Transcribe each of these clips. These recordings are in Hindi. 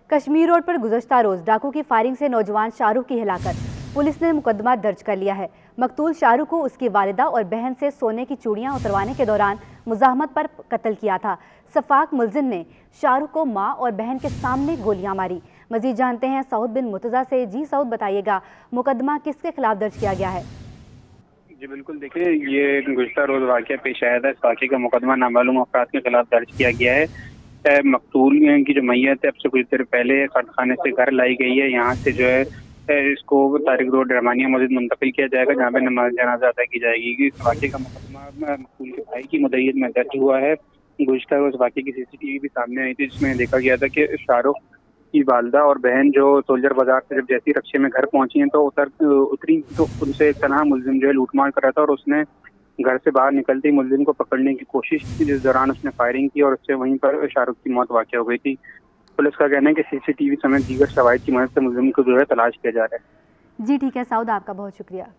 कश्मीर रोड पर गुज़श्ता रोज डाकू की फायरिंग से नौजवान शाहरुख की हिलाकत, पुलिस ने मुकदमा दर्ज कर लिया है। मकतूल शाहरुख को उसकी वालिदा और बहन से सोने की चूड़ियां उतरवाने के दौरान मुजाहमत पर कत्ल किया था। सफाक मुलजिम ने शाहरुख को मां और बहन के सामने गोलियां मारी। मजीद जानते हैं सऊद बिन मुर्तजा से। जी सऊद, बताइएगा मुकदमा किसके खिलाफ दर्ज किया गया है? जी बिल्कुल, देखिए ये गुज़श्ता रोज वाक़या पेश आया था। इस वाक़े का मुकदमा नामालूम अफराद के खिलाफ दर्ज किया गया है। मकतूल की जो मैयत है अब से कुछ देर पहले खाने से घर लाई गई है। यहाँ से जो है इसको तारिक रोड रहमानिया मस्जिद मुंतकिल किया जाएगा, जहाँ पे नमाज जनाजा अदा की जाएगी। इस वाक़े का मुकदमा मकतूल के भाई की मुद्दईयत में दर्ज हुआ है। गुज़श्ता रोज वाक़े की CCTV भी सामने आई थी, जिसमें देखा गया था कि शाहरुख की वालदा और बहन जो सोल्जर बाजार से जब जैसी रक्षे में घर पहुंची हैं तो उतरी तो उनसे एक तनहा मुलजिम जो है लूटमार कर रहा था और उसने घर से बाहर निकलते ही मुलजिम को पकड़ने की कोशिश की, जिस दौरान उसने फायरिंग की और उससे वहीं पर शाहरुख की मौत वाक़ हो गई थी। पुलिस का कहना है कि CCTV समेत दीगर शवाहिद की मदद से मुलजिम को जो है तलाश किया जा रहा है। जी ठीक है सऊद, आपका बहुत शुक्रिया।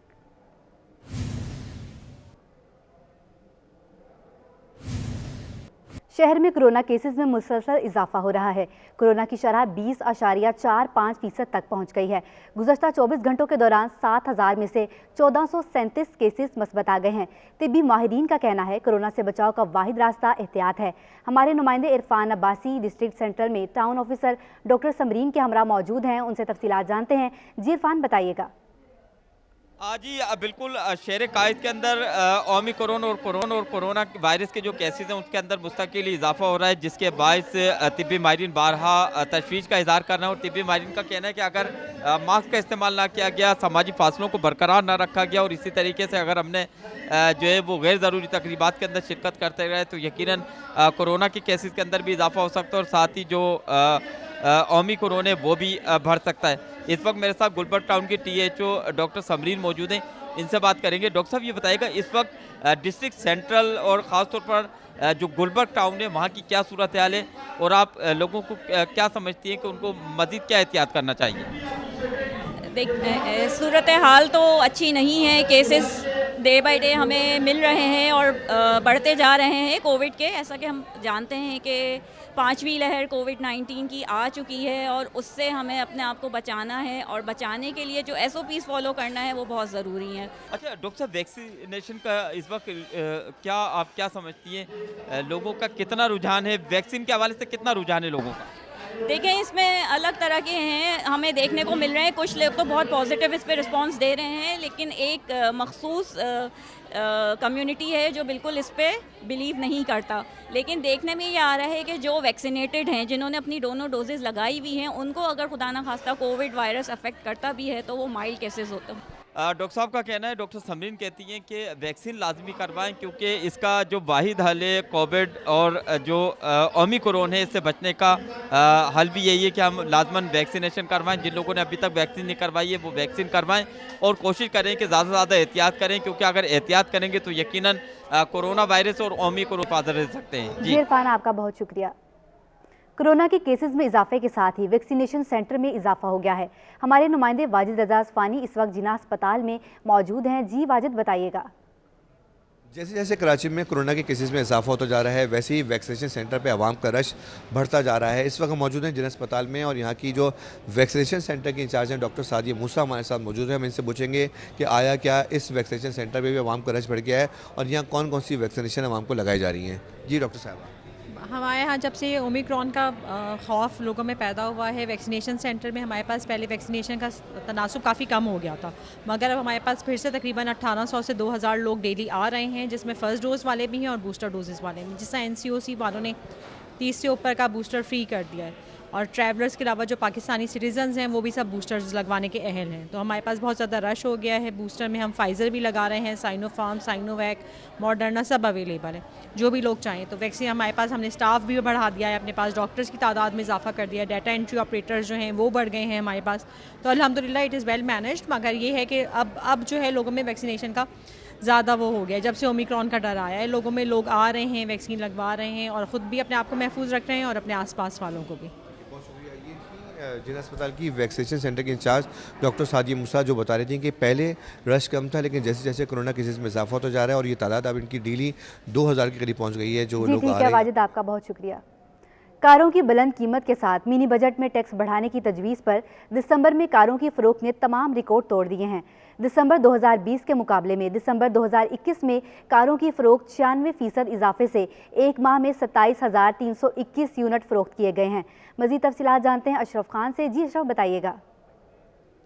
शहर में कोरोना केसेस में मुसलसल इजाफा हो रहा है। कोरोना की शरह 20.45% तक पहुंच गई है। गुज़श्ता 24 घंटों के दौरान 7000 में से 1437 केसेस मस्बत आ गए हैं। तिब्बी माहिरीन का कहना है कोरोना से बचाव का वाहिद रास्ता एहतियात है। हमारे नुमाइंदे इरफान अब्बासी डिस्ट्रिक्ट सेंटर में टाउन ऑफिसर डॉक्टर समरीन के हमरा मौजूद हैं, उनसे तफसीलात जानते हैं। जी इरफान, बताइएगा। जी बिल्कुल, शहर कायद के अंदर ओमिक्रॉन और कोरोना वायरस के जो केसेस हैं उसके अंदर मुस्तकिल इजाफा हो रहा है, जिसके बायस तिब्बी माहिरीन बारहा तशवीश का इजहार कर रहे हैं। और तिब्बी माहिरीन का कहना है कि अगर मास्क का इस्तेमाल ना किया गया, समाजी फासलों को बरकरार ना रखा गया और इसी तरीके से अगर हमने जो है वो गैर ज़रूरी तकरीबात के अंदर शिरकत करते रहे तो यकीनन कोरोना के केसेस के अंदर भी इजाफा हो सकता है और साथ ही जो ओमिक्रॉन है वो भी बढ़ सकता है। इस वक्त मेरे साथ गुलबर्ग टाउन के THO डॉक्टर समरीन मौजूद हैं, इनसे बात करेंगे। डॉक्टर साहब, ये बताइएगा इस वक्त डिस्ट्रिक्ट सेंट्रल और ख़ास तौर पर जो गुलबर्ग टाउन है वहाँ की क्या सूरत हाल है और आप लोगों को क्या समझती हैं कि उनको मज़ीद क्या एहतियात करना चाहिए? सूरत हाल तो अच्छी नहीं है। केसेस डे बाय डे हमें मिल रहे हैं और बढ़ते जा रहे हैं कोविड के। ऐसा कि हम जानते हैं कि 5वीं लहर कोविड-19 की आ चुकी है और उससे हमें अपने आप को बचाना है और बचाने के लिए जो SOPs फॉलो करना है वो बहुत ज़रूरी है। अच्छा डॉक्टर साहब, वैक्सीनेशन का इस वक्त आप क्या समझती हैं, लोगों का कितना रुझान है, वैक्सीन के हवाले से कितना रुझान है लोगों का? देखें, इसमें अलग तरह के हैं, हमें देखने को मिल रहे हैं। कुछ लोग तो बहुत पॉजिटिव इस पे रिस्पांस दे रहे हैं, लेकिन एक मखसूस कम्युनिटी है जो बिल्कुल इस पे बिलीव नहीं करता। लेकिन देखने में ये आ रहा है कि जो वैक्सीनेटेड हैं, जिन्होंने अपनी दोनों डोजेज़ लगाई हुई हैं, उनको अगर खुदा ना खास्ता कोविड वायरस अफेक्ट करता भी है तो वो माइल्ड केसेस होते हैं। डॉक्टर साहब का कहना है, डॉक्टर समरीन कहती हैं कि वैक्सीन लाजमी करवाएं क्योंकि इसका जो वाहिद हल है कोविड और जो ओमिक्रॉन है इससे बचने का हल भी यही है कि हम लाजमन वैक्सीनेशन करवाएं। जिन लोगों ने अभी तक वैक्सीन नहीं करवाई है वो वैक्सीन करवाएं और कोशिश करें कि ज़्यादा से ज़्यादा एहतियात करें, क्योंकि अगर एहतियात करेंगे तो यकीनन कोरोना वायरस और ओमिक्रॉन हिफाजत रह सकते हैं। जी इरफान, आपका बहुत शुक्रिया। कोरोना के केसेस में इजाफे के साथ ही वैक्सीनेशन सेंटर में इजाफा हो गया है। हमारे नुमाइंदे वाजिद रजा फ़ानी इस वक्त जिन्ना अस्पताल में मौजूद हैं। जी वाजिद, बताइएगा। जैसे जैसे कराची में कोरोना के केसेस में इजाफा होता जा रहा है, वैसे ही वैक्सीनेशन सेंटर पे आवाम का रश बढ़ता जा रहा है। इस वक्त हम मौजूद हैं जिला अस्पताल में और यहाँ की जो वैक्सीनेशन सेंटर की इंचार्ज हैं डॉक्टर सादिया मूसा हमारे साथ मौजूद है। हम इनसे पूछेंगे कि आया क्या इस वैक्सीनेशन सेंटर पर भी आवाम का रश बढ़ गया है और यहाँ कौन कौन सी वैक्सीनेशन आवाम को लगाई जा रही हैं। जी डॉक्टर साहब, हमारे यहाँ जब से ओमिक्रॉन का खौफ लोगों में पैदा हुआ है, वैक्सीनेशन सेंटर में हमारे पास पहले वैक्सीनेशन का तनासुब काफ़ी कम हो गया था, मगर अब हमारे पास फिर से तकरीबन 1800 से 2000 लोग डेली आ रहे हैं, जिसमें फ़र्स्ट डोज़ वाले भी हैं और बूस्टर डोजेज़ वाले भी। जिससे NCOC वालों ने 30 से ऊपर का बूस्टर फ्री कर दिया है और ट्रैवलर्स के अलावा जो पाकिस्तानी सिटीजन्स हैं वो भी सब बूस्टर्स लगवाने के अहल हैं। तो हमारे पास बहुत ज़्यादा रश हो गया है। बूस्टर में हम फाइज़र भी लगा रहे हैं, साइनोफार्म, साइनोवैक, मॉडर्ना सब अवेलेबल है, जो भी लोग चाहें। तो वैक्सीन हमारे पास, हमने स्टाफ भी बढ़ा दिया है, अपने पास डॉक्टर्स की तादाद में इजाफा कर दिया है, डाटा एंट्री ऑपरेटर्स जो हैं वो बढ़ गए हैं हमारे पास। तो अल्हम्दुलिल्लाह इट इज़ वेल मैनेज्ड। मगर ये है कि अब जो है लोगों में वैक्सीनेशन का ज़्यादा वो हो गया है। जब से ओमिक्रॉन का डर आया है लोगों में, लोग आ रहे हैं, वैक्सीन लगवा रहे हैं और ख़ुद भी अपने आप को महफूज रख रहे हैं और अपने आसपास वालों को भी। जिला अस्पताल की वैक्सीनेशन सेंटर के इंचार्ज डॉक्टर सादिया मूसा जो बता रही थी कि पहले रश कम था, लेकिन जैसे जैसे कोरोना केसेस में इजाफा होता जा रहा है और ये तादाद अब इनकी डेली 2000 के करीब पहुंच गई है जो लोग आ रहे हैं। वाजिद, आपका बहुत शुक्रिया। कारों की बुलंद कीमत के साथ मिनी बजट में टैक्स बढ़ाने की तजवीज़ पर दिसंबर में कारों की फ़रोख्त ने तमाम रिकॉर्ड तोड़ दिए हैं। दिसंबर 2020 के मुकाबले में दिसंबर 2021 में कारों की फ़रोख्त 96% इजाफे से एक माह में 27,321 यूनिट फ़रोख्त किए गए हैं। मज़ीद तफसीलात जानते हैं अशरफ खान से। जी अशरफ, बताइएगा।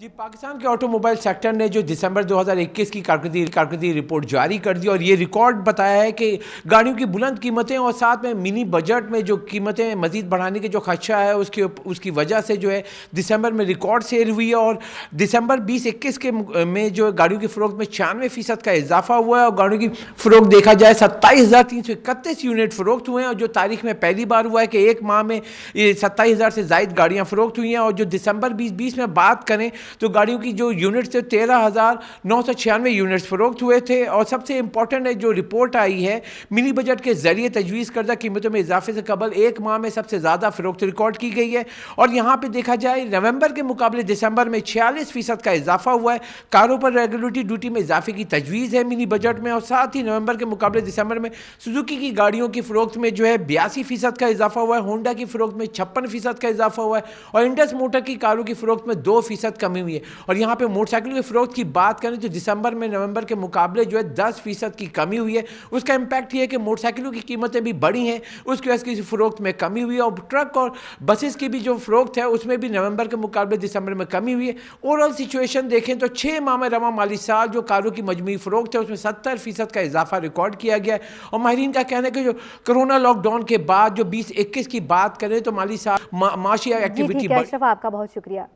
जी, पाकिस्तान के ऑटोमोबाइल सेक्टर ने जो दिसंबर 2021 की कारकर्दगी रिपोर्ट जारी कर दी और ये रिकॉर्ड बताया है कि गाड़ियों की बुलंद कीमतें और साथ में मिनी बजट में जो कीमतें मज़ीद बढ़ाने की जो खदशा है उसकी वजह से जो है दिसंबर में रिकॉर्ड सेल हुई है। और दिसंबर 2021 के में जो गाड़ियों की फ़रोख्त में 96% का इजाफा हुआ है और गाड़ियों की फ़रोख्त देखा जाए 27,331 यूनिट फ़रोख्त हुए हैं और जो तारीख में पहली बार हुआ है कि एक माह में 27,000 से ज़ायद गाड़ियाँ फ़रोख्त हुई हैं। और जो दिसंबर 2020 में बात करें तो गाड़ियों की जो यूनिट्स थे 13,996 यूनिट्स फ़रोख्त हुए थे। और सबसे इंपॉर्टेंट है जो रिपोर्ट आई है मिनी बजट के ज़रिए तजवीज़ करदा कीमतों में इजाफे से कबल एक माह में सबसे ज़्यादा फ़रोख्त रिकॉर्ड की गई है। और यहाँ पे देखा जाए नवंबर के मुकाबले दिसंबर में 46% का इजाफा हुआ है। कारों पर रेगुलेटरी ड्यूटी में इजाफे की तजवीज़ है मिनी बजट में। और साथ ही नवंबर के मुकाबले दिसंबर में सुजुकी की गाड़ियों की फ़रोख्त में जो है 82% का इजाफा हुआ है, होंडा की फ़रोख्त में 56% का इजाफा हुआ है और इंडस मोटर की कारों की फ़रोख्त में 2% कमी हुई है। और यहाँ पे मोटरसाइकिलों की फ़रोख्त की बात करें तो दिसंबर में नवंबर के मुकाबले जो है 10% की कमी हुई है। उसका इम्पैक्ट ये है कि मोटरसाइकिलों की कीमतें भी बढ़ी हैं, उसकी वजह से फ़रोख्त में कमी हुई है। और ट्रक और बसेस की भी जो फ़रोख्त है उसमें भी नवंबर के मुकाबले दिसंबर में कमी हुई है। ओवरऑल सिचुएशन देखें तो 6 माह में रवा माली साल जो कारों की मजमूई फ़रोख्त है उसमें 70% का इजाफा रिकॉर्ड किया गया है। और माहिरीन का कहना है कि जो कोरोना लॉकडाउन के बाद जो 2021 की बात करें तो माली साल माशी एक्टिविटी। अशरफ, आपका बहुत शुक्रिया।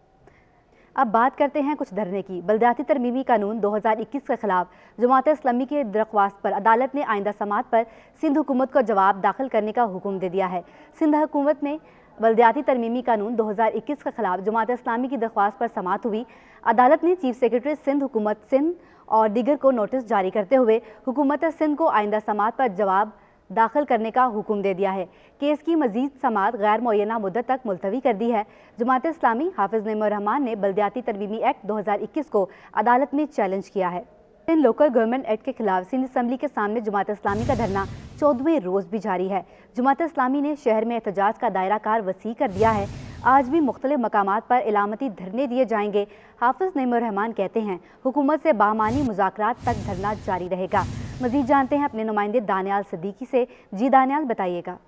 अब बात करते हैं कुछ धरने की। बल्दियाती तरमीमी कानून 2021 के खिलाफ जमात इस्लामी की दरख्वास्त पर अदालत ने आइंदा समात पर सिंध हुकूमत को जवाब दाखिल करने का हुक्म दे दिया है। सिंध हुकूमत ने बल्दियाती तरमीमी कानून 2021 के खिलाफ जमात इस्लामी की दरख्वास्त पर समात हुई। अदालत ने चीफ सेक्रेटरी सिंध हुकूमत सिंध और दीगर को नोटिस जारी करते हुए हुकूमत सिंध को आइंदा समात पर जवाब दाखिल करने का हुक्म दे दिया है। केस की मजीद समात गैर मुअय्यना मुद्दत तक मुलतवी कर दी है। जमात इस्लामी हाफिज नईमुर रहमान ने बल्दियाती तरमीमी एक्ट 2021 को अदालत में चैलेंज किया है। इन लोकल गवर्नमेंट एक्ट के खिलाफ सिंध असम्बली के सामने जमात इस्लामी का धरना 14वें रोज़ भी जारी है। जमात इस्लामी ने शहर में एहतजाज का दायरा कार वसी कर दिया है। आज भी मुख्तलिफ मकामात पर इलामती धरने दिए जाएंगे। हाफिज नईमुर रहमान कहते हैं हुकूमत से बामानी मुज़ाकरात तक धरना जारी रहेगा। मज़ीद जानते हैं अपने नुमाइंदे दानियाल सिद्दीकी से। जी दानियाल, बताइएगा।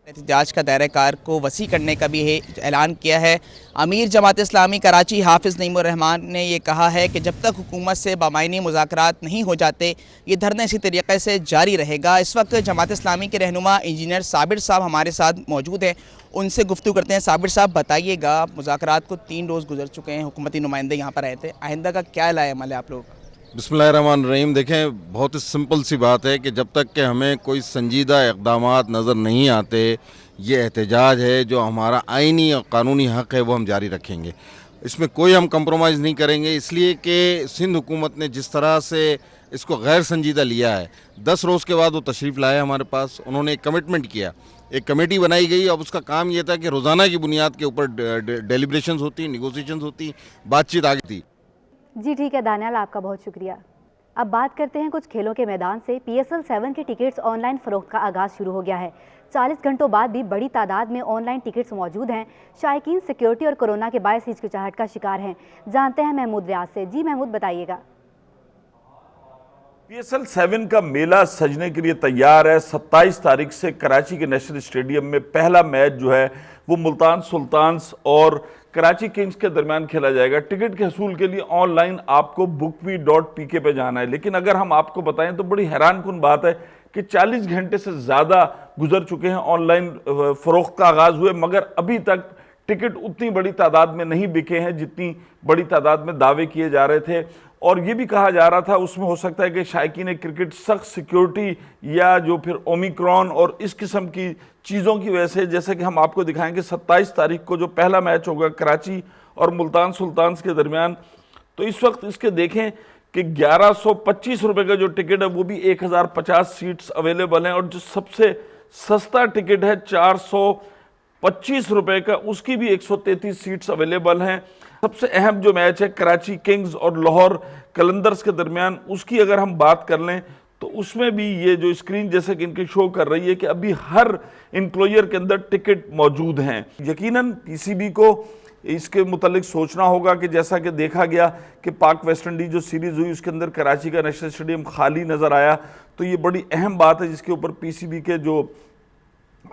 एहतजाज का दायरा कार को वसी करने का भी ऐलान किया है। अमीर जमात इस्लामी कराची हाफिज़ नईमुर रहमान ने ये कहा है कि जब तक हुकूमत से बामायनी मुज़ाकरात नहीं हो जाते ये धरना इसी तरीके से जारी रहेगा। इस वक्त जमात इस्लामी के रहनुमा इंजीनियर साबिर साहब हमारे साथ मौजूद हैं, उनसे गुफ्तगू करते हैं। साबिर साहब, बताइएगा, मुज़ाकरात को 3 रोज़ गुजर चुके हैं, हुकूमती नुमाइंदे यहाँ पर आए थे, आइंदा का क्या लाएअमल है आप लोगों का? बिस्मिल्लाहिर्रहमानिर्रहीम। देखें, बहुत ही सिंपल सी बात है कि जब तक कि हमें कोई संजीदा इक़दामात नज़र नहीं आते, ये एहतजाज है जो हमारा आइनी और कानूनी हक़ है वो हम जारी रखेंगे। इसमें कोई हम कंप्रोमाइज़ नहीं करेंगे, इसलिए कि सिंध हुकूमत ने जिस तरह से इसको गैर संजीदा लिया है। 10 रोज़ के बाद वो तशरीफ़ लाए हमारे पास, उन्होंने एक कमिटमेंट किया, एक कमेटी बनाई गई। अब उसका काम ये था कि रोज़ाना की बुनियाद के ऊपर डेलिब्रेशंस होती, निगोसिएशंस होती, बातचीत आगे थी। जी ठीक है दानियाल, आपका बहुत शुक्रिया। अब बात करते हैं कुछ खेलों के मैदान से। PSL 7 के टिकट्स ऑनलाइन फ़रोख्त का आगाज़ शुरू हो गया है। 40 घंटों बाद भी बड़ी तादाद में ऑनलाइन टिकट्स मौजूद हैं। शायकीन सिक्योरिटी और कोरोना के बायस हिचकिचाहट का शिकार हैं। जानते हैं महमूद रियाज से। जी महमूद, बताइएगा। PSL 7 का मेला सजने के लिए तैयार है। 27 तारीख से कराची के नेशनल स्टेडियम में पहला मैच जो है वो मुल्तान सुल्तान्स और कराची किंग्स के दरमियान खेला जाएगा। टिकट के हसूल के लिए ऑनलाइन आपको bookme.pk पे जाना है। लेकिन अगर हम आपको बताएं तो बड़ी हैरानकुन बात है कि 40 घंटे से ज़्यादा गुजर चुके हैं ऑनलाइन फ़रोख्त का आगाज़ हुए, मगर अभी तक टिकट उतनी बड़ी तादाद में नहीं बिके हैं जितनी बड़ी तादाद में दावे किए जा रहे थे। और ये भी कहा जा रहा था उसमें हो सकता है कि शायकीन क्रिकेट सख्त सिक्योरिटी या जो फिर ओमिक्रॉन और इस किस्म की चीज़ों की वजह से, जैसे कि हम आपको दिखाएंगे 27 तारीख को जो पहला मैच होगा कराची और मुल्तान सुल्तान्स के दरमियान, तो इस वक्त इसके देखें कि 1125 रुपये का जो टिकट है वो भी 1050 सीट्स अवेलेबल हैं और जो सबसे सस्ता टिकट है 425 रुपये का, उसकी भी 133 सीट्स अवेलेबल हैं। सबसे अहम जो मैच है कराची किंग्स और लाहौर कलंदर्स के दरमियान, उसकी अगर हम बात कर लें तो उसमें भी ये जो स्क्रीन जैसे कि इनकी शो कर रही है कि अभी हर एम्प्लॉयर के अंदर टिकट मौजूद हैं। यकीनन पीसीबी को इसके मुतालिक सोचना होगा कि जैसा कि देखा गया कि पाक वेस्ट इंडीज जो सीरीज़ हुई उसके अंदर कराची का नेशनल स्टेडियम खाली नज़र आया, तो ये बड़ी अहम बात है जिसके ऊपर पीसीबी के जो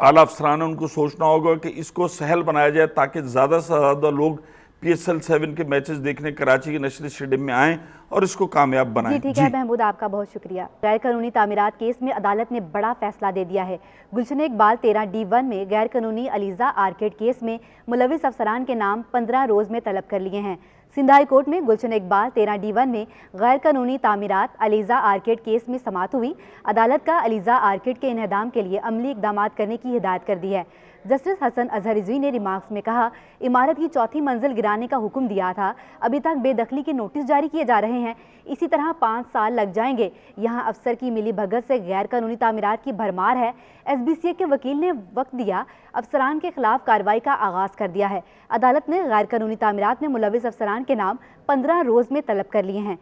आला अफसरान है उनको सोचना होगा कि इसको सहल बनाया जाए ताकि ज़्यादा से ज़्यादा लोग PSL 7 के मैचेस देखने कराची के नेशनल स्टेडियम में आएँ और इसको कामयाब बनाएं। जी ठीक है महमूद, आपका बहुत शुक्रिया। गैर कानूनी तामीरात केस में अदालत ने बड़ा फैसला दे दिया है। गुलशन इकबाल 13D1 में गैर कानूनी अलीजा आर्केड केस में मुलविस अफसरान के नाम 15 रोज़ में तलब कर लिए हैं। सिंध हाई कोर्ट में गुलशन इकबाल 13D1 में गैर कानूनी तामीरात अलीजा आर्केड केस में समाअत हुई। अदालत का अलीजा आर्केड के इन्हदाम के लिए अमली इकदाम करने की हिदायत कर दी है। जस्टिस हसन अजहर रिजवी ने रिमार्क्स में कहा, इमारत की चौथी मंजिल गिराने का हुक्म दिया था, अभी तक बेदखली के नोटिस जारी किए जा रहे हैं, इसी तरह 5 साल लग जाएंगे। यहाँ अफसर की मिली भगत से गैर कानूनी तामीरात की भरमार है। SBCA के वकील ने वक्त दिया, अफसरान के खिलाफ कार्रवाई का आगाज कर दिया है। अदालत ने गैर कानूनी तामीरात में मुलविस अफसरान के नाम 15 रोज़ में तलब कर लिए हैं।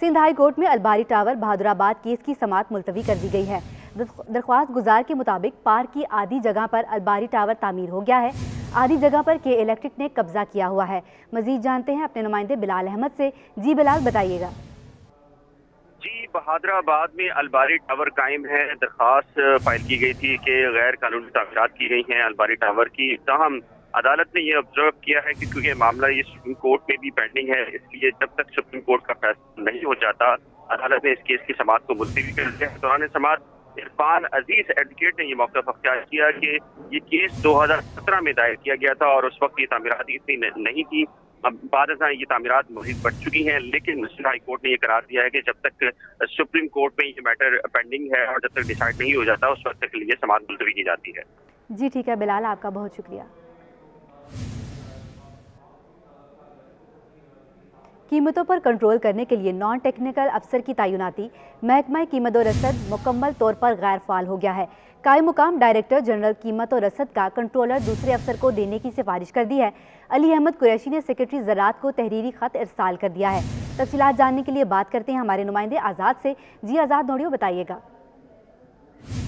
सिंध हाई कोर्ट में अलबारी टावर बहादुराबाद केस की समाअत मुलतवी कर दी गई है। दरख्वास्त गुजार के मुताबिक पार्क की आधी जगह पर अलबारी टावर तामीर हो गया है, आधी जगह पर के इलेक्ट्रिक ने कब्जा किया हुआ है। मजीद जानते हैं अपने नुमाइंदे बिलाल अहमद से। जी बिलाल, बताइएगा। जी, बहादुराबाद में अलबारी टावर कायम है। दरख्वास्त फाइल की गई थी कि गैर कानूनी तामीरात की गई हैं अलबारी टावर की। ताहम अदालत ने यह ऑब्जर्व किया है कि क्योंकि मामला ये सुप्रीम कोर्ट में भी पेंडिंग है, इसलिए जब तक सुप्रीम कोर्ट का फैसला नहीं हो जाता अदालत ने इस केस की समाअत को मुलतवी कर दिया है। दौरान समाअत इरफान अजीज एडवोकेट ने यह मौक़िफ़ अख्तियार किया कि ये केस 2017 में दायर किया गया था और उस वक्त ये तामीरात इतनी नहीं थी। अब बाद में ये तामीरात मज़ीद बढ़ चुकी हैं, लेकिन सिंध हाई कोर्ट ने यह करार दिया है कि जब तक सुप्रीम कोर्ट में ये मैटर पेंडिंग है और जब तक डिसाइड नहीं हो जाता उस वक्त तक के लिए समाअत मुलतवी की जाती है। जी ठीक है बिलाल, आपका बहुत शुक्रिया। कीमतों पर कंट्रोल करने के लिए नॉन टेक्निकल अफसर की तैनाती महकमा कीमत और रसद मुकम्मल तौर पर गैर फाल हो गया है। कायम मुकाम डायरेक्टर जनरल कीमत और रसद का कंट्रोलर दूसरे अफसर को देने की सिफारिश कर दी है। अली अहमद कुरैशी ने सेक्रेटरी ज़राअत को तहरीरी ख़त इरसाल कर दिया है। तफसीलात जानने के लिए बात करते हैं हमारे नुमाइंदे आज़ाद से। जी आज़ाद नोडियो, बताइएगा।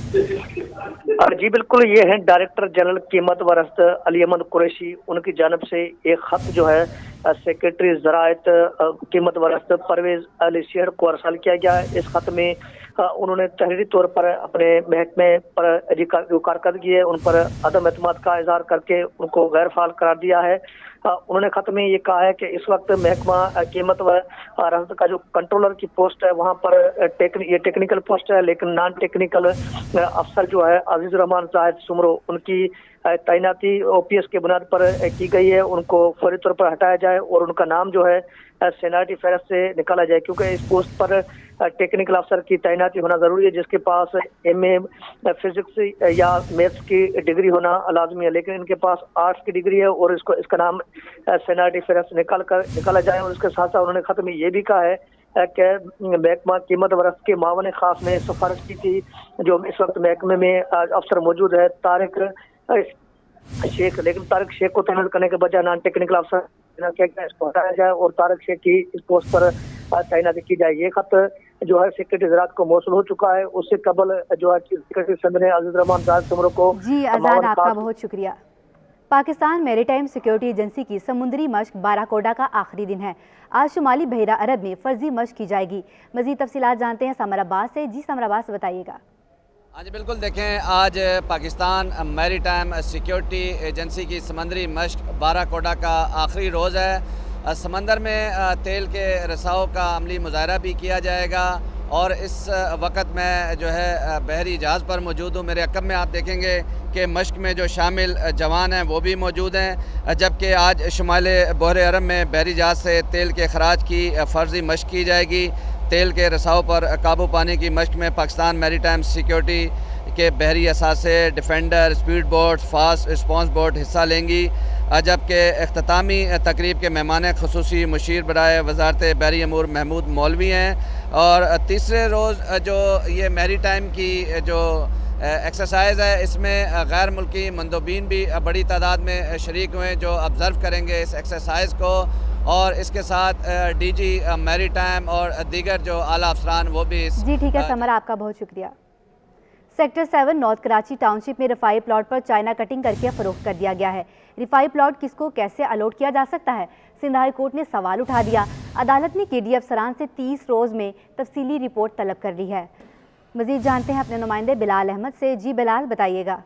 जी बिल्कुल, ये है डायरेक्टर जनरल कीमत व रसद अली अहमद कुरैशी। उनकी जानब से एक खत जो है सेक्रेटरी ज़राअत कीमत व रसद परवेज अली शेर को अरसाल किया गया। इस खत में उन्होंने तहरीरी तौर पर अपने महकमे पर जो कारकर्दगी है उन पर अदम एतमाद का इजहार करके उनको गैर फाल करार दिया है। उन्होंने खत में ये कहा है कि इस वक्त महकमा कीमत व रसद का जो कंट्रोलर की पोस्ट है वहाँ पर ये टेक्निकल पोस्ट है, लेकिन नॉन टेक्निकल अफसर जो है अजीज रहमान जाहिद सुमरो, उनकी तैनाती OPS के बुनियाद पर की गई है। उनको फौरी तौर पर हटाया जाए और उनका नाम जो है सीनियरिटी फेरस्त से निकाला जाए, क्योंकि इस पोस्ट पर टेक्निकल अफसर की तैनाती होना जरूरी है जिसके पास MA फिजिक्स या मैथ्स की डिग्री होना लाजमी है, लेकिन इनके पास आर्ट्स की डिग्री है और इसका नाम सीनियरिटी फेरस्त निकाला जाए। और उसके साथ साथ उन्होंने खत में ये भी कहा है कि महकमा कीमत व रसद के मावन खास ने सिफारिश की थी, जो इस वक्त महकमे में अफसर मौजूद है तारिक शेख, लेकिन तारिक शेख को तैनात करने के बजाय नॉन टेक्निकल अफसर इसको हटाया जाए और तारिक शेख की इस पोस्ट पर तैनाती की जाए। ये खत जो है सेक्रेटरी ज़राअत को मौसूल हो चुका है। उससे कबल जो है सेक्रेटरी संघ ने अजीज रहमान जाहिद सुमरो को। जी आज़ाद, आपका बहुत शुक्रिया। पाकिस्तान मैरीटाइम सिक्योरिटी एजेंसी की समुद्री मश्क बाराकोडा का आखिरी दिन है। आज शुमाली बहरा अरब में फर्जी मश्क की जाएगी। मज़ीद तफसीलात जानते हैं समर अब्बास से। जी समर अब्बास, बताइएगा। हाँ जी बिल्कुल, देखें आज पाकिस्तान मैरीटाइम सिक्योरिटी एजेंसी की समंदरी मश्क बाराकोडा का आखिरी रोज़ है। समंदर में तेल के रिसाव का अमली मुजाहरा भी किया जाएगा और इस वक्त मैं जो है बहरी जहाज़ पर मौजूद हूँ। मेरे अकब में आप देखेंगे कि मश्क में जो शामिल जवान हैं वो भी मौजूद हैं, जबकि आज शुमाल बहर अरब में बहरी जहाज़ से तेल के खराज की फ़र्जी मश्क की जाएगी। तेल के रिसाव पर काबू पाने की मश्क में पाकिस्तान मैरीटाइम सिक्योरिटी के बहरी असासे, defender, speed boat, fast response boat हिस्सा लेंगी, जबकि अख्तामी तकरीब के मेहमान ख़ुसूसी मुशीर बराए वजारत बहरी अमूर महमूद मौलवी हैं। और तीसरे रोज़ जो ये मैरीटाइम की जो एक्सरसाइज है। इसमें गैर मुल्की मंदोबीन भी बड़ी तादाद में शरीक हुए जो ऑब्ज़र्व करेंगे इस एक्सरसाइज को, और इसके साथ डीजी मैरीटाइम और दीगर जो आला अफसरान वो भी जी ठीक है समर, आपका बहुत शुक्रिया। सेक्टर 7 नॉर्थ कराची टाउनशिप में रफाई प्लॉट पर चाइना कटिंग करके फरोख्त कर दिया गया है। रफाई प्लॉट किसको कैसे अलॉट किया जा सकता है, सिंध हाई कोर्ट ने सवाल उठा दिया। अदालत ने केडी अफसरान से 30 रोज़ में तफसीली रिपोर्ट तलब कर ली है। मजीद जानते हैं अपने नुमाइंदे बिलाल अहमद से। जी बिलाल, बताइएगा।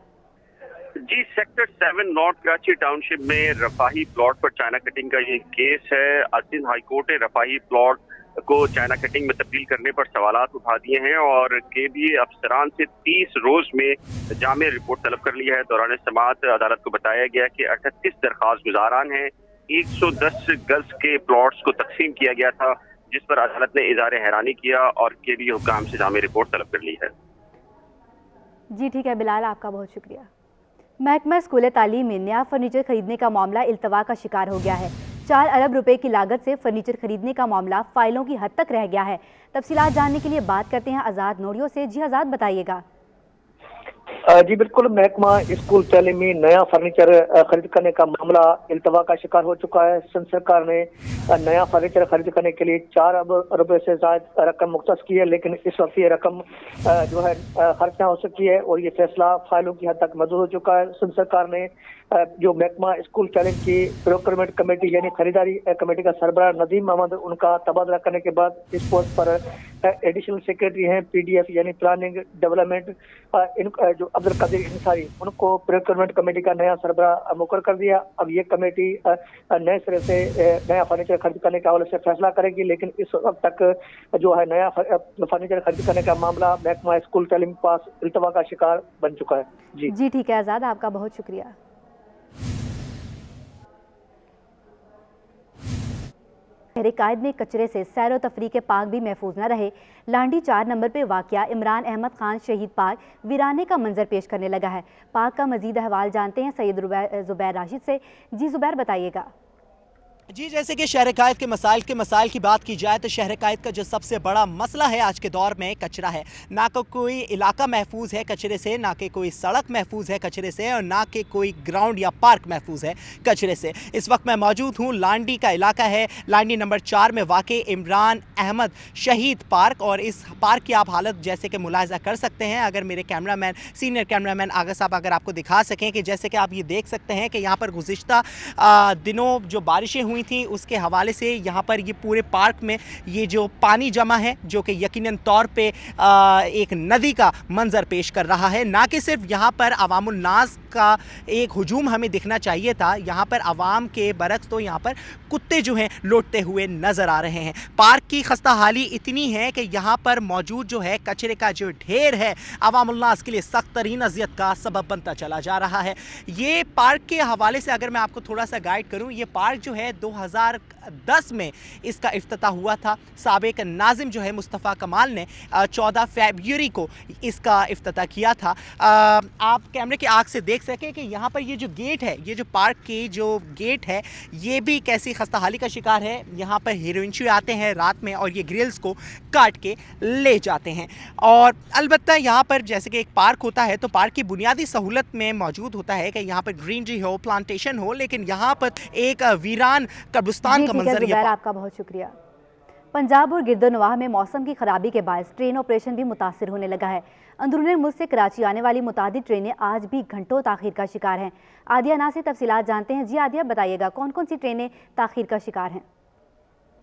जी, सेक्टर 7 नॉर्थ कराची टाउनशिप में रफाही प्लॉट पर चाइना कटिंग का ये केस है। सिंध हाई कोर्ट ने रफाही प्लॉट को चाइना कटिंग में तब्दील करने पर सवालात उठा दिए हैं और केडी अफसरान से 30 रोज में जामे रिपोर्ट तलब कर ली है। दौरान समाअत अदालत को बताया गया कि 38 दरख्वास्त गुजारान हैं। 110 गज के प्लॉट्स को तकसीम किया गया था, जिस पर अदालत ने इज़हार हैरानी किया और केडी हुक्काम से जामे रिपोर्ट तलब कर ली है। जी ठीक है बिलाल, आपका बहुत शुक्रिया। महकमा स्कूल तालीम में नया फर्नीचर खरीदने का मामला इल्तवा का शिकार हो गया है। 4 अरब रुपए की लागत से फर्नीचर खरीदने का मामला फाइलों की हद तक रह गया है। तफसीलात जानने के लिए बात करते हैं आज़ाद नोडियो से। जी आज़ाद, बताइएगा। जी बिल्कुल, महकमा स्कूल तालीम में नया फर्नीचर खरीद करने का मामला इल्तवा का शिकार हो चुका है। सिंध सरकार ने नया फर्नीचर खरीद करने के लिए 4 अरब रुपए से ज्यादा रकम मुख्तस की है, लेकिन इस वक्त ये रकम जो है खर्च ना हो सकी है और ये फैसला फाइलों की हद तक मौजूद हो चुका है। सिंध सरकार ने जो महकमा स्कूल तालीम की प्रोक्योरमेंट कमेटी यानी खरीदारी कमेटी का सरबराह नदीम मोहम्मद, उनका तबादला करने के बाद इस पोस्ट पर एडिशनल सेक्रेटरी हैं PDF यानी प्लानिंग डेवलपमेंट जो अब्दुल कदीर इंसारी, उनको प्रोक्योरमेंट कमेटी का नया सरबराह मुकर कर दिया। अब ये कमेटी नए सिरे से नया फर्नीचर खरीद करने के हवाले से फैसला करेगी, लेकिन इस वक्त तक जो है नया फर्नीचर खरीद करने का मामला महकमा स्कूल तालीम के पास इल्तवा का शिकार बन चुका है। जी ठीक है आज़ाद, आपका बहुत शुक्रिया। शहर कायद में कचरे से सैर व तफरी के पार्क भी महफूज न रहे। लांडी 4 नंबर पर वाक़या इमरान अहमद खान शहीद पार्क वीराने का मंजर पेश करने लगा है। पार्क का मजीद अहवाल जानते हैं सैयद ज़ुबैर राशिद से। जी ज़ुबैर, बताइएगा। जी, जैसे कि शहर कायद के मसाइल की बात की जाए तो शहर कायद का जो सबसे बड़ा मसला है आज के दौर में कचरा है। ना तो कोई इलाका महफूज है कचरे से, ना कि कोई सड़क महफूज है कचरे से, और ना कि कोई ग्राउंड या पार्क महफूज है कचरे से। इस वक्त मैं मौजूद हूँ, लांडी का इलाका है, लांडी नंबर 4 में वाक़ इमरान अहमद शहीद पार्क, और इस पार्क की आप हालत जैसे कि मुलाहिज़ा कर सकते हैं। अगर मेरे सीनियर कैमरामैन आगा साहब अगर आपको दिखा सकें कि जैसे कि आप ये देख सकते हैं कि यहाँ पर गुज़िश्ता दिनों जो बारिशें हुई थी उसके हवाले से यहाँ पर ये पूरे पार्क में ये जो पानी जमा है, जो कि यकीनन तौर पे एक नदी का मंजर पेश कर रहा है। ना कि सिर्फ यहाँ पर अवामुल नास का एक हुजूम हमें दिखना चाहिए था, यहाँ पर अवाम के बरक्स तो यहाँ पर कुत्ते जो हैं लौटते हुए नज़र आ रहे हैं। पार्क की खस्ता हाली इतनी है कि यहाँ पर मौजूद जो है कचरे का जो ढेर है अवामुल नास के लिए सख्त तरीन अजियत का सबब बनता चला जा रहा है। ये पार्क के हवाले से अगर मैं आपको थोड़ा सा गाइड करूँ, ये पार्क जो है 2010 में इसका इफ्तिताह हुआ था। साबिक नाजिम जो है मुस्तफ़ा कमाल ने 14 फरवरी को इसका इफ्तिताह किया था। आप कैमरे की आँख से देख सकें कि यहाँ पर ये जो गेट है, ये जो पार्क की जो गेट है, ये भी कैसी खस्ताहाली का शिकार है। यहाँ पर हिरोइंशु आते हैं रात में और ये ग्रिल्स को काट के ले जाते हैं। और अलबत्ता यहाँ पर जैसे कि एक पार्क होता है तो पार्क की बुनियादी सहूलत में मौजूद होता है कि यहाँ पर ग्रीनरी हो, प्लांटेशन हो, लेकिन यहाँ पर एक वीरान कब्रिस्तान का मंजर है। आपका बहुत शुक्रिया। पंजाब और गिरदोनवाह में मौसम की खराबी के बायस ट्रेन ऑपरेशन भी मुतासिर होने लगा है। अंदरूनी मुल्क से कराची आने वाली मुतादिद ट्रेनें आज भी घंटों ताखीर का शिकार हैं। आदिया ना से तफसीलात जानते हैं। जी आदिया, बताइएगा कौन कौन सी ट्रेनें ताखीर का शिकार हैं?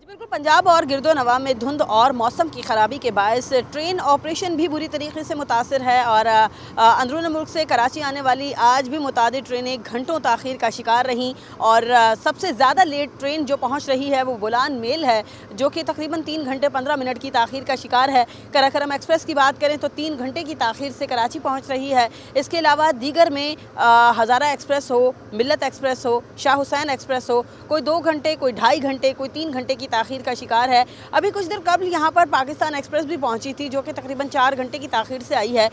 बिल्कुल, पंजाब और गिरदोनवाह में धुंध और मौसम की ख़राबी के बायस ट्रेन ऑपरेशन भी बुरी तरीके से मुतासिर है और अंदरूनी मुल्क से कराची आने वाली आज भी मुतादिद ट्रेनें घंटों ताख़ीर का शिकार रहीं। और सबसे ज़्यादा लेट ट्रेन जो पहुंच रही है वो बुलान मेल है, जो कि तकरीबन 3 घंटे 15 मिनट की ताख़ीर का शिकार है। कराकरम एक्सप्रेस की बात करें तो 3 घंटे की ताख़ीर से कराची पहुँच रही है। इसके अलावा दीगर में हज़ारा एक्सप्रेस हो, मिल्लत एक्सप्रेस हो, शाह हुसैन एक्सप्रेस हो, कोई 2 घंटे, कोई 2.5 घंटे, कोई 3 घंटे की ताख़ीर का शिकार है। अभी कुछ देर कबल यहाँ पर पाकिस्तान एक्सप्रेस भी पहुँची थी, जो कि तकरीबन 4 घंटे की ताख़ीर से आई है।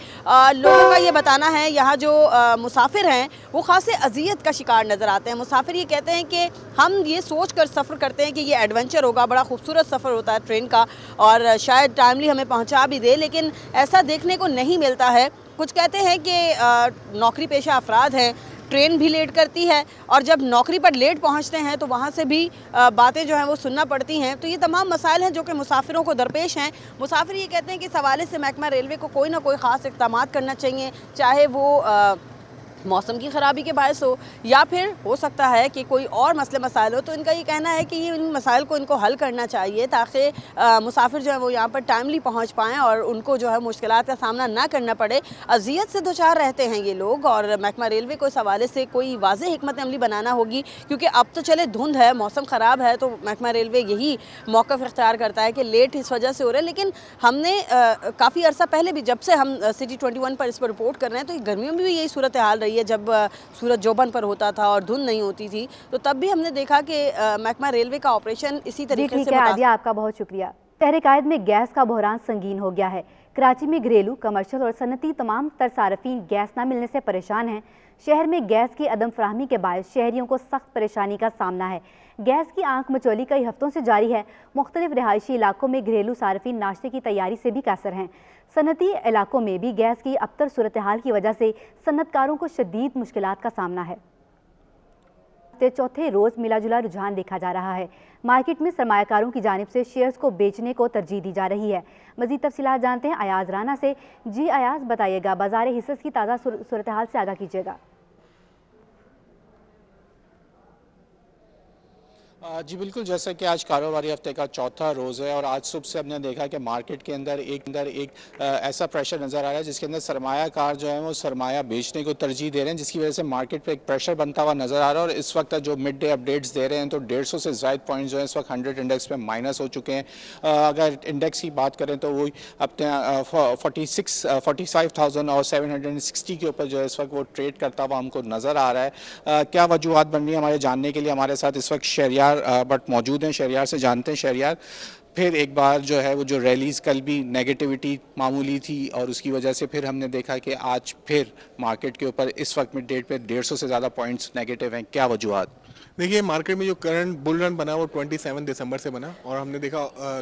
लोगों का ये बताना है, यहाँ जो मुसाफिर हैं वो ख़ासे अज़ियत का शिकार नज़र आते हैं। मुसाफिर ये कहते हैं कि हम ये सोच कर सफ़र करते हैं कि ये एडवेंचर होगा, बड़ा खूबसूरत सफ़र होता है ट्रेन का और शायद टाइमली हमें पहुँचा भी दे, लेकिन ऐसा देखने को नहीं मिलता है। कुछ कहते हैं कि नौकरी पेशा अफराद हैं, ट्रेन भी लेट करती है और जब नौकरी पर लेट पहुंचते हैं तो वहां से भी बातें जो हैं वो सुनना पड़ती हैं। तो ये तमाम मसाइल हैं जो कि मुसाफिरों को दरपेश हैं। मुसाफिर ये कहते हैं कि इस हवाले से महकमा रेलवे को कोई ना कोई ख़ास इक़दाम करना चाहिए, चाहे वो मौसम की ख़राबी के बायस हो या फिर हो सकता है कि कोई और मसले मसाइल हो। तो इनका ये कहना है कि ये इन मसाइल को इनको हल करना चाहिए ताकि मुसाफिर जो है वो यहाँ पर टाइमली पहुँच पाएँ और उनको जो है मुश्किलात का सामना ना करना पड़े। अज़ियत से दुचार रहते हैं ये लोग और महकमा रेलवे को इस हवाले से कोई वाज़ेह हिकमत अमली बनाना होगी, क्योंकि अब तो चले धुंध है, मौसम ख़राब है, तो महकमा रेलवे यही मौक़िफ़ इख्तियार करता है कि लेट इस वजह से हो रहा है। लेकिन हमने काफ़ी अर्सा पहले भी, जब से हम सिटी 21 पर इस पर रिपोर्ट कर रहे हैं, तो गर्मियों में भी यही सूरत हाल रही है। जब सूरज जोबन पर होता था और धुंध नहीं होती थी, तो तब भी हमने देखा कि महकमा रेलवे का ऑपरेशन इसी तरीके से आदिया, आपका बहुत शुक्रिया। शहर कायद में गैस का बहरान संगीन हो गया है। कराची में घरेलू, कमर्शियल और सनती तमाम तर सार्फिन गैस न मिलने से परेशान हैं। शहर में गैस की अदम फराहमी के बायस शहरियों को सख्त परेशानी का सामना है। गैस की आंख मचोली कई हफ्तों से जारी है। मुख्तलिफ रिहायशी इलाकों में घरेलू सार्फिन नाश्ते की तैयारी से भी कासर हैं। सनती इलाकों में भी गैस की अबतर सूरत हाल की वजह से सन्नतकारों को शदीद मुश्किलात का सामना है। चौथे रोज मिलाजुला रुझान देखा जा रहा है। मार्केट में सरमायाकारों की जानिब से शेयर्स को बेचने को तरजीह दी जा रही है। मजीद तफसीलात जानते हैं अयाज राना से। जी अयाज, बताइएगा, बाजार हिस्सेस की ताज़ा सूरत हाल से आगाह कीजिएगा। जी बिल्कुल, जैसा कि आज कारोबारी हफ्ते का चौथा रोज़ है और आज सुबह से हमने देखा कि मार्केट के अंदर एक ऐसा प्रेशर नज़र आ रहा है जिसके अंदर सरमायाकार जो है वो सरमाया बेचने को तरजीह दे रहे हैं, जिसकी वजह से मार्केट पे एक प्रेशर बनता हुआ नज़र आ रहा है। और इस वक्त जो मिड डे अपडेट्स दे रहे हैं तो 150 से ज़ायद पॉइंट जो है इस वक्त 100 इंडेक्स में माइनस हो चुके हैं। अगर इंडेक्स की बात करें तो वही अपने 45,000 और 760 के ऊपर जो है इस वक्त वो ट्रेड करता हुआ हमको नज़र आ रहा है। क्या वजूहत बन रही है हमारे जानने के लिए हमारे साथ इस वक्त शहरियार बट मौजूद हैं। शहरियार से जानते हैं। शहरियार, फिर एक बार जो है वो जो रैलीज़ कल भी नेगेटिविटी मामूली थी और उसकी वजह से फिर हमने देखा कि आज फिर मार्केट के ऊपर इस वक्त में डेट पे 150 से ज़्यादा पॉइंट्स नेगेटिव हैं। क्या वजूहत? देखिए, मार्केट में जो करंट बुल रन बना वो 27 दिसंबर से बना और हमने देखा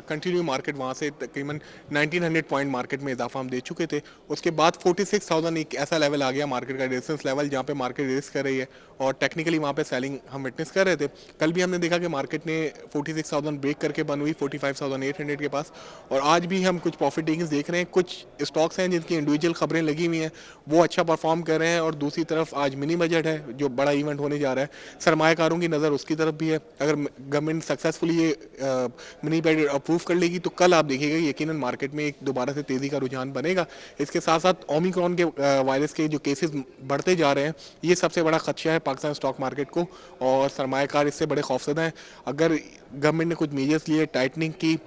कंटिन्यू मार्केट वहाँ से तकरीबन 1900 पॉइंट मार्केट में इजाफा हम दे चुके थे। उसके बाद 46,000 एक ऐसा लेवल आ गया मार्केट का रेजिस्टेंस लेवल जहाँ पे मार्केट रेस कर रही है और टेक्निकली वहाँ पे सेलिंग हम विटनेस कर रहे थे। कल भी हमने देखा कि मार्केट ने 46,000 ब्रेक करके बंद हुई 45,800 के पास और आज भी हम कुछ प्रॉफिट टेकिंग्स देख रहे हैं। कुछ स्टॉक्स हैं जिनकी इंडिविजुअल खबरें लगी हुई हैं, वो अच्छा परफॉर्म कर रहे हैं और दूसरी तरफ आज मिनी बजट है जो बड़ा इवेंट होने जा रहा है। सरमायाकारों की नज़र उसकी तरफ भी है। अगर गवर्नमेंट सक्सेसफुली ये मिनी बजट अप्रूव कर लेगी तो कल आप देखिएगा यकीनन मार्केट में एक दोबारा से तेज़ी का रुझान बनेगा। इसके साथ साथ ओमिक्रॉन के वायरस के जो केसेस बढ़ते जा रहे हैं, ये सबसे बड़ा खदशा है पाकिस्तान स्टॉक मार्केट को और सरमायाकार इससे बड़े खौफजदा हैं। अगर गवर्नमेंट ने कुछ मेजर्स लिए, टाइटनिंग की,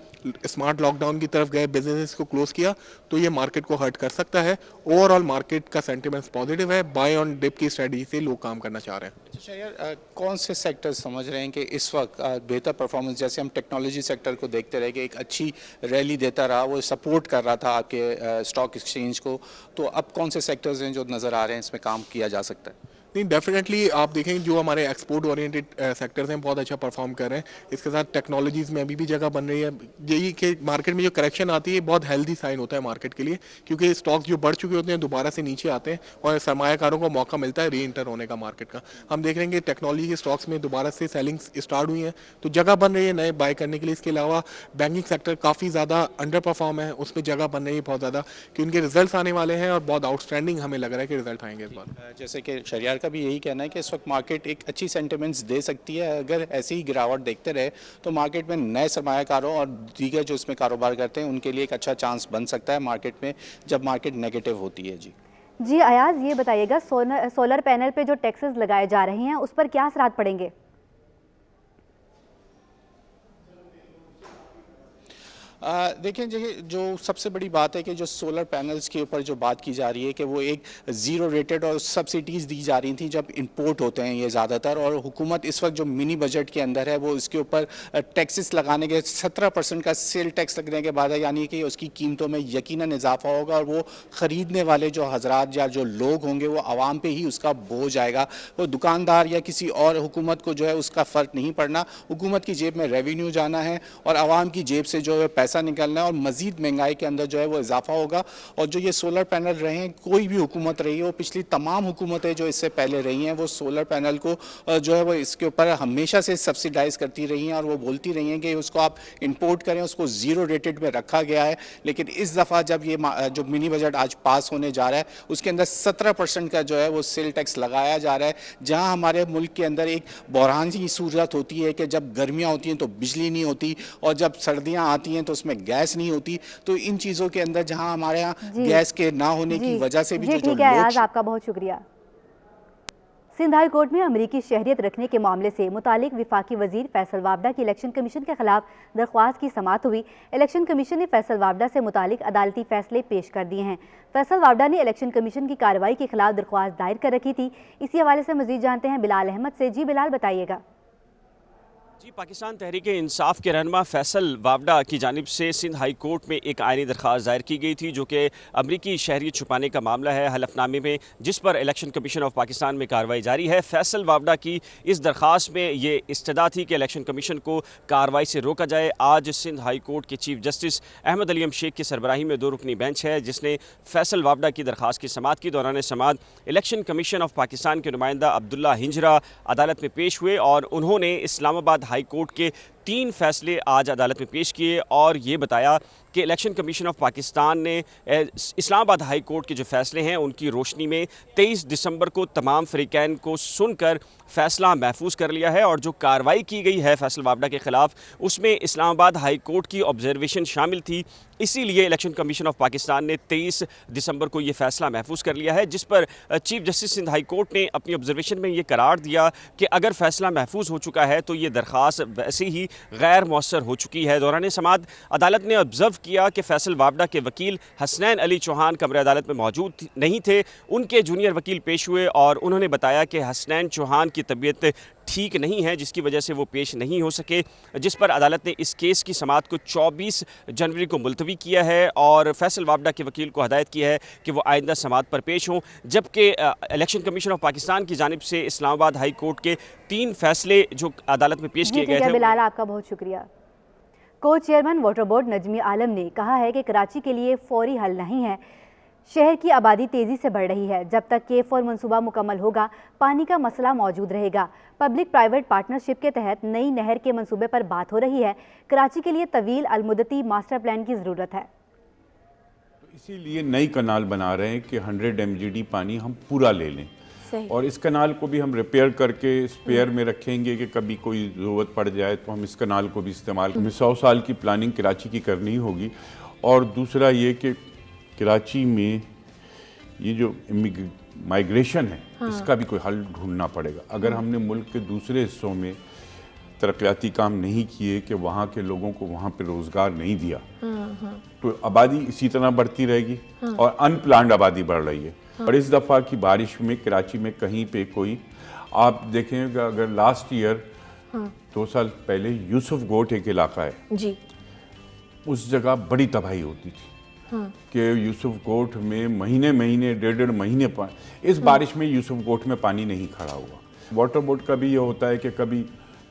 स्मार्ट लॉकडाउन की तरफ गए, बिजनेस को क्लोज किया, तो ये मार्केट को हर्ट कर सकता है। ओवरऑल मार्केट का सेंटिमेंट्स पॉजिटिव है। बाय ऑन डिप की स्ट्रेटजी से लोग काम करना चाह रहे हैं। अच्छा यार, कौन से सेक्टर समझ रहे हैं कि इस वक्त बेहतर परफॉर्मेंस? जैसे हम टेक्नोलॉजी सेक्टर को देखते रहे कि एक अच्छी रैली देता रहा, वो सपोर्ट कर रहा था आपके स्टॉक एक्सचेंज को, तो अब कौन से सेक्टर्स हैं जो नज़र आ रहे हैं इसमें काम किया जा सकता है? नहीं, डेफिनेटली आप देखें जो हमारे एक्सपोर्ट ओरिएंटेड सेक्टर्स हैं बहुत अच्छा परफॉर्म कर रहे हैं। इसके साथ टेक्नोलॉजीज़ में अभी भी जगह बन रही है। यही कि मार्केट में जो करेक्शन आती है बहुत हेल्दी साइन होता है मार्केट के लिए, क्योंकि स्टॉक्स जो बढ़ चुके होते हैं दोबारा से नीचे आते हैं और सरमायाकारों को मौका मिलता है री एंटर होने का मार्केट का। हम देख रहे हैं कि टेक्नोलॉजी के स्टॉक्स में दोबारा से सेलिंग स्टार्ट हुई है, तो जगह बन रही है नए बाय करने के लिए। इसके अलावा बैंकिंग सेक्टर काफ़ी ज़्यादा अंडर परफॉर्म है, उसमें जगह बन रही है बहुत ज़्यादा कि उनके रिजल्ट आने वाले हैं और बहुत आउटस्टैंडिंग हमें लग रहा है कि रिजल्ट आएंगे इस बार। जैसे कि शहरियार का भी यही कहना है कि इस वक्त मार्केट एक अच्छी सेंटिमेंट्स दे सकती है। अगर ऐसी ही गिरावट देखते रहे तो मार्केट में नए सरमायाकारों और दीगर जो इसमें कारोबार करते हैं उनके लिए एक अच्छा चांस बन सकता है मार्केट में जब मार्केट नेगेटिव होती है। जी अयाज, ये बताइएगा, सोलर पैनल पे जो टैक्सेस लगाए जा रहे हैं उस पर क्या असरात पड़ेंगे? देखें जो सबसे बड़ी बात है कि जो सोलर पैनल्स के ऊपर जो बात की जा रही है कि वो एक ज़ीरो रेटेड और सब्सिडीज़ दी जा रही थी जब इंपोर्ट होते हैं ये ज़्यादातर, और हुकूमत इस वक्त जो मिनी बजट के अंदर है वो इसके ऊपर टैक्सेस लगाने के 17% का सेल टैक्स लगने के बाद है, यानी कि उसकी कीमतों में यकीनन इजाफा होगा और वो ख़रीदने वाले जो हजरात या जो लोग होंगे वो आवाम पे ही उसका बोझ आएगा। वो दुकानदार या किसी और हुकूमत को जो है उसका फ़र्क नहीं पड़ना, हुकूमत की जेब में रेवेन्यू जाना है और आवाम की जेब से जो है पैसा निकलना है और मज़ीद महंगाई के अंदर जो है वो इजाफा होगा। और जो ये सोलर पैनल रहे हैं, कोई भी हुकूमत रही हो, पिछली तमाम हुकूमतें जो इससे पहले रही हैं वो सोलर पैनल को जो है वो इसके ऊपर हमेशा से सब्सिडाइज़ करती रही हैं और वो बोलती रही हैं कि उसको आप इंपोर्ट करें, उसको ज़ीरो रेटेड में रखा गया है। लेकिन इस दफ़ा जब ये जो मिनी बजट आज पास होने जा रहा है उसके अंदर 17% का जो है वो सेल टैक्स लगाया जा रहा है, जहाँ हमारे मुल्क के अंदर एक बहरान की सूरत होती है कि जब गर्मियाँ होती हैं तो बिजली नहीं होती और जब सर्दियाँ आती हैं तो उसमें गैस नहीं होती। तो इन चीज़ों के अंदर जहाँ हमारे यहाँ गैस के ना होने की वजह से भी जो ठीक है अयाज, आपका बहुत शुक्रिया। सिंध हाई कोर्ट में अमरीकी शहरियत रखने के मामले से मुतालिक विफाकी वजीर फैसल वावडा की इलेक्शन कमीशन के खिलाफ दरख्वास्त की समाअत हुई। इलेक्शन कमीशन ने फैसल वावडा से मुतालिक अदालती फैसले पेश कर दिए हैं। फैसल वावडा ने इलेक्शन कमीशन की कार्रवाई के खिलाफ दरख्वास्त दायर कर रखी थी। इसी हवाले से मजीद जानते हैं बिलाल अहमद से। जी बिलाल, बताइएगा। जी, पाकिस्तान तहरीक इंसाफ के रहनुमा फैसल वावडा की जानिब से सिंध हाई कोर्ट में एक आईनी दरख्वास्त दायर की गई थी जो कि अमरीकी शहरियत छुपाने का मामला है हलफनामे में, जिस पर इलेक्शन कमीशन ऑफ पाकिस्तान में कार्रवाई जारी है। फैसल वावडा की इस दरख्वास्त में ये इस्तदा थी कि इलेक्शन कमीशन को कार्रवाई से रोका जाए। आज सिंध हाई कोर्ट के चीफ जस्टिस अहमद अली शेख की सरबराही में 2 रुकनी बेंच है जिसने फैसल वावडा की दरख्वास्त की समाअत की। दौरान समाअत इलेक्शन कमीशन ऑफ पाकिस्तान के नुमाइंदा अब्दुल्ला हिंजरा अदालत में पेश हुए और उन्होंने इस्लामाबाद हाई कोर्ट के 3 फैसले आज अदालत में पेश किए और ये बताया कि इलेक्शन कमीशन ऑफ पाकिस्तान ने इस्लामाबाद हाई कोर्ट के जो फैसले हैं उनकी रोशनी में 23 दिसंबर को तमाम फरीकैन को सुनकर फैसला महफूज कर लिया है और जो कार्रवाई की गई है फैसल वावडा के खिलाफ उसमें इस्लामाबाद हाई कोर्ट की ऑब्जर्वेशन शामिल थी। इसीलिए इलेक्शन कमीशन ऑफ पाकिस्तान ने 23 दिसंबर को ये फैसला महफूज कर लिया है, जिस पर chief justice Sindh high court ने अपनी ऑब्जर्वेशन में ये करार दिया कि अगर फैसला महफूज हो चुका है तो ये दरख्वास्त वैसे ही गैर मौसर हो चुकी है। दौरान समाअत अदालत ने ऑब्जर्व किया कि फैसल वावडा के वकील हसनैन अली चौहान कमरे अदालत में मौजूद नहीं थे। उनके जूनियर वकील पेश हुए और उन्होंने बताया कि हसनैन चौहान की तबीयत ठीक नहीं है जिसकी वजह से वो पेश नहीं हो सके, जिस पर अदालत ने इस केस की समाअत को 24 जनवरी को मुलतवी किया है और फैसल वावडा के वकील को हदायत की है कि वो आइंदा समाअत पर पेश हों। जबकि इलेक्शन कमीशन ऑफ पाकिस्तान की जानिब से इस्लामाबाद हाई कोर्ट के 3 फैसले जो अदालत में पेश किए गए थे। बिलाल, आपका बहुत शुक्रिया। को चेयरमैन वाटर बोर्ड नजमी आलम ने कहा है कि कराची के लिए फौरी हल नहीं है। शहर की आबादी तेज़ी से बढ़ रही है, जब तक K4 मंसूबा मुकम्मल होगा पानी का मसला मौजूद रहेगा। पब्लिक प्राइवेट पार्टनरशिप के तहत नई नहर के मंसूबे पर बात हो रही है। कराची के लिए तवील अलमुद्दती मास्टर प्लान की ज़रूरत है। इसीलिए नई कनाल बना रहे हैं कि 100 MGD पानी हम पूरा ले लें और इस कनाल को भी हम रिपेयर करके स्पेयर में रखेंगे कि कभी कोई ज़रूरत पड़ जाए तो हम इस कनाल को भी इस्तेमाल करें। 100 साल की प्लानिंग कराची की करनी होगी। और दूसरा ये कि कराची में ये जो माइग्रेशन है इसका भी कोई हल ढूंढना पड़ेगा। अगर हमने मुल्क के दूसरे हिस्सों में तरक्याती काम नहीं किए कि वहाँ के लोगों को वहाँ पे रोज़गार नहीं दिया तो आबादी इसी तरह बढ़ती रहेगी और अनप्लान्ड आबादी बढ़ रही है। और इस दफ़ा की बारिश में कराची में कहीं पे कोई आप देखेंगे अगर लास्ट ईयर 2 साल पहले यूसुफ गोट एक इलाका है जी, उस जगह बड़ी तबाही होती थी कि यूसुफ कोट में महीने 1.5 महीने इस बारिश में यूसुफ कोट में पानी नहीं खड़ा हुआ। वाटर बोर्ड का भी ये होता है कि कभी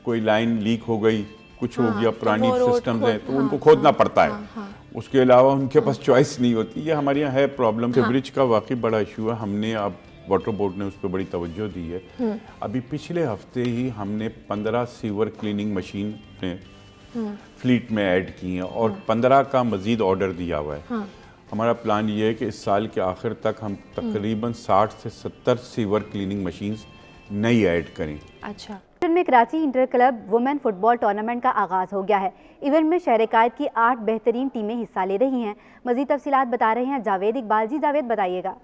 कोई लाइन लीक हो गई, कुछ हो गया, पुरानी सिस्टम्स हैं तो उनको खोदना पड़ता है। उसके अलावा उनके पास चॉइस नहीं होती। ये हमारे यहाँ है प्रॉब्लम। ब्रिज का वाकई बड़ा इशू है। हमने अब वाटर बोर्ड ने उस पर बड़ी तवज्जो दी है। अभी पिछले हफ्ते ही हमने 15 सीवर क्लीनिंग मशीन फ्लीट में ऐड की हैं और 15 का मजीद ऑर्डर दिया हुआ है। हमारा प्लान ये है कि इस साल के आखिर तक हम तकरीबन 60 से 70 सीवर क्लीनिंग मशीन्स नई ऐड करें। अच्छा, में Karachi inter club women football tournament का आगाज हो गया है। इवेंट में शहर कायद की 8 बेहतरीन टीमें हिस्सा ले रही हैं। मजीद तफसीलात बता रहे हैं जावेद इकबाल। जी जावेद, बताइएगा।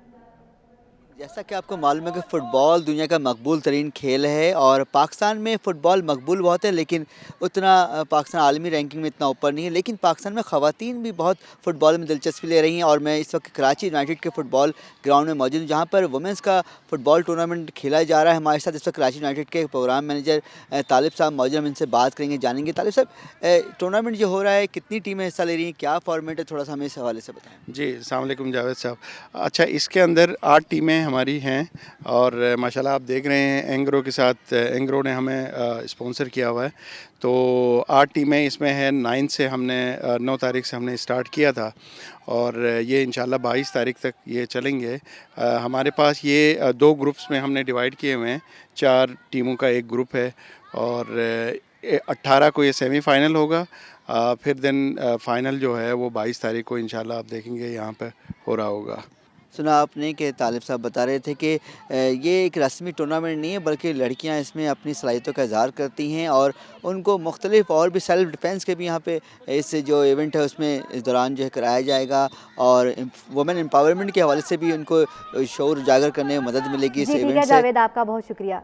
जैसा कि आपको मालूम है कि फ़ुटबॉल दुनिया का मकबूल तरीन खेल है और पाकिस्तान में फ़ुटबॉल मकबूल बहुत है, लेकिन उतना पाकिस्तान आलमी रैंकिंग में इतना ऊपर नहीं है। लेकिन पाकिस्तान में ख़वातीन भी बहुत फ़ुटबॉल में दिलचस्पी ले रही हैं और मैं इस वक्त कराची यूनाइटेड के फ़ुटबॉल ग्राउंड में मौजूद हूँ, जहाँ पर वुमेंस का फ़ुटबॉल टूर्नामेंट खेला जा रहा है। हमारे साथ इस वक्त कराची यूनाइटेड के प्रोग्राम मैनेजर तालिब साहब मौजूद, हम इनसे बात करेंगे, जानेंगे। तालिब साहब, टूर्नामेंट जो हो रहा है कितनी टीमें हिस्सा ले रही हैं, क्या फॉर्मेट है, थोड़ा सा हमें इस हवाले से बताएँ। जी, अस्सलाम वालेकुम जावेद साहब। अच्छा, इसके अंदर 8 टीमें हमारी हैं और माशाल्लाह आप देख रहे हैं एंग्रो के साथ, एंग्रो ने हमें स्पॉन्सर किया हुआ है। तो 8 टीमें इसमें हैं। 9 तारीख से हमने स्टार्ट किया था और ये इंशाल्लाह 22 तारीख तक ये चलेंगे। हमारे पास ये 2 ग्रुप्स में हमने डिवाइड किए हुए हैं। 4 टीमों का एक ग्रुप है और 18 को ये सेमीफाइनल होगा। फिर दिन फाइनल जो है वो 22 तारीख को इंशाल्लाह आप देखेंगे यहाँ पर हो रहा होगा। सुना आपने कि तालिब साहब बता रहे थे कि ये एक रस्मी टूर्नामेंट नहीं है, बल्कि लड़कियां इसमें अपनी सलाहियतों का इज़हार करती हैं और उनको मुख्तलिफ और भी सेल्फ डिफेंस के भी यहाँ पे इस जो इवेंट है उसमें इस दौरान जो है कराया जाएगा और वुमेन एम्पावरमेंट के हवाले से भी उनको शौर उजागर करने में मदद मिलेगी इस इवेंट से। जावेद, आपका बहुत शुक्रिया।